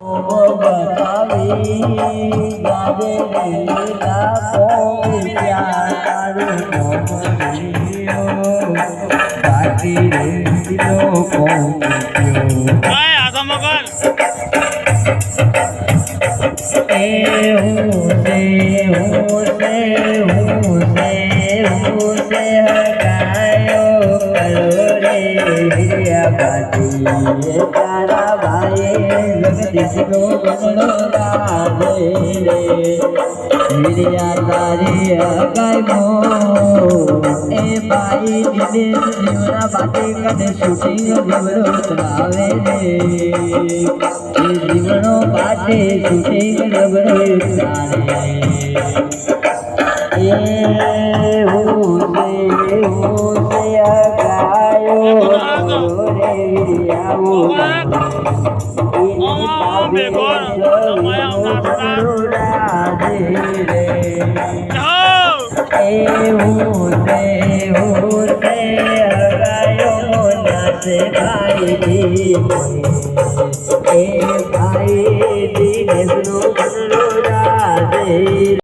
बतावी गावे लीला को प्यार तारू मोरियो बाकी लो को भाई आजा मगर ए हो से गायो करो रे हिरिया बाती तारा भाई जगदीश नो बंगलो राधे रे हिरिया तारी गाय मो ए भाई दिनेश जीवना बाती कने शूटिंग जीवनो चलावे रे जीवनो बाती शूटिंग जीवनो चलावे हो से गायो रे हिरिया भाई